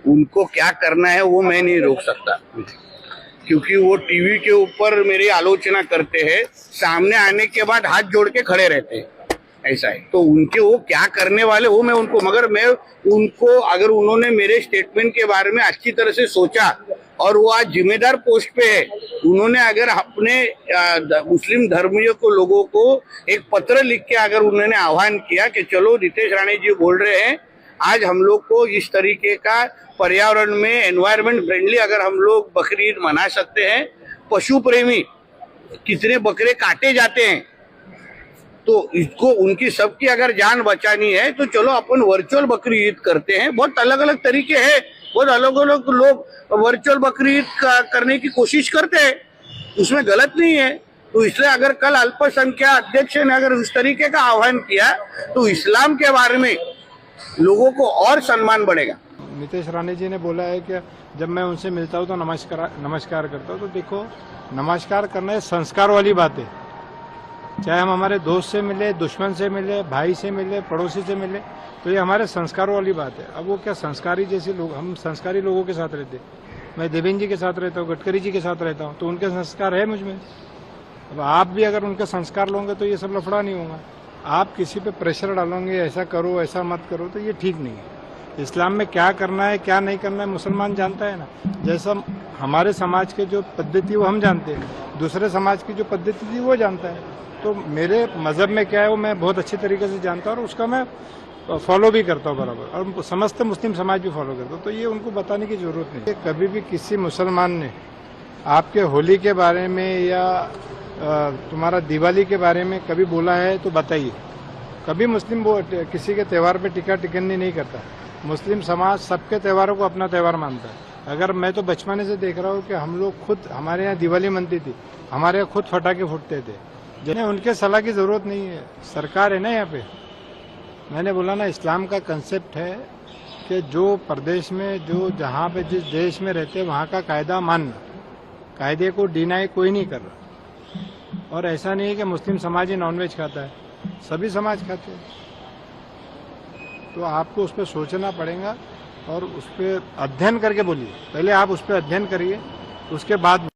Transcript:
उनको क्या करना है वो मैं नहीं रोक सकता, क्योंकि वो टीवी के ऊपर मेरी आलोचना करते हैं, सामने आने के बाद हाथ जोड़ के खड़े रहते हैं, ऐसा है। तो उनके वो क्या करने वाले वो मैं उनको, मगर मैं उनको, अगर उन्होंने मेरे स्टेटमेंट के बारे में अच्छी तरह से सोचा और वो आज जिम्मेदार पोस्ट पे है, उन्होंने अगर अपने मुस्लिम धर्मीय को लोगों को एक पत्र लिख के अगर उन्होंने आह्वान किया कि चलो रितेश राणे जी बोल रहे हैं आज हम लोग को इस तरीके का पर्यावरण में एनवायरमेंट फ्रेंडली अगर हम लोग बकरीद मना सकते हैं, पशु प्रेमी कितने बकरे काटे जाते हैं, तो इसको उनकी सबकी अगर जान बचानी है तो चलो अपन वर्चुअल बकरी ईद करते हैं। बहुत अलग अलग तरीके हैं, बहुत अलग अलग लोग वर्चुअल बकरी ईद करने की कोशिश करते हैं, उसमें गलत नहीं है। तो इसलिए अगर कल अल्पसंख्यक अध्यक्ष ने अगर उस तरीके का आह्वान किया तो इस्लाम के बारे में लोगों को और सम्मान बढ़ेगा। नितेश राणे जी ने बोला है कि जब मैं उनसे मिलता हूँ तो नमस्कार करता हूँ। तो देखो, नमस्कार करना है संस्कार वाली बात है। चाहे हम हमारे दोस्त से मिले, दुश्मन से मिले, भाई से मिले, पड़ोसी से मिले, तो ये हमारे संस्कार वाली बात है। अब वो क्या संस्कारी जैसे लोग, हम संस्कारी लोगों के साथ रहते। मैं देवेंद्र जी के साथ रहता हूँ, गडकरी जी के साथ रहता हूँ, तो उनके संस्कार है मुझ में। अब आप भी अगर उनके संस्कार लोगे तो ये सब लफड़ा नहीं होगा। आप किसी पे प्रेशर डालोगे, ऐसा करो ऐसा मत करो, तो ये ठीक नहीं है। इस्लाम में क्या करना है क्या नहीं करना है मुसलमान जानता है ना। जैसा हमारे समाज के जो पद्धति वो हम जानते हैं, दूसरे समाज की जो पद्धति थी वो जानता है। तो मेरे मजहब में क्या है वो मैं बहुत अच्छे तरीके से जानता हूँ और उसका मैं फॉलो भी करता हूँ बराबर, और समस्त मुस्लिम समाज भी फॉलो करता हूँ। तो ये उनको बताने की जरूरत नहीं है। कभी भी किसी मुसलमान ने आपके होली के बारे में या तुम्हारा दिवाली के बारे में कभी बोला है तो बताइए। कभी मुस्लिम किसी के त्यौहार पे टिका टिकन्नी नहीं करता। मुस्लिम समाज सबके त्योहारों को अपना त्यौहार मानता है। अगर मैं तो बचपने से देख रहा हूँ कि हम लोग खुद, हमारे यहाँ दिवाली मनती थी, हमारे यहाँ खुद फटाके फूटते थे। जिन्हें उनके सलाह की जरूरत नहीं है, सरकार है ना यहाँ पे। मैंने बोला ना, इस्लाम का कंसेप्ट है कि जो प्रदेश में, जो जहाँ पे जिस देश में रहते हैं वहाँ का कायदा मानना, कायदे को डिनाई कोई नहीं कर रहा। और ऐसा नहीं है कि मुस्लिम समाज ही नॉनवेज खाता है, सभी समाज खाते हैं। तो आपको उस पर सोचना पड़ेगा और उस पर अध्ययन करके बोलिए। पहले आप उस पर अध्ययन करिए, उसके बाद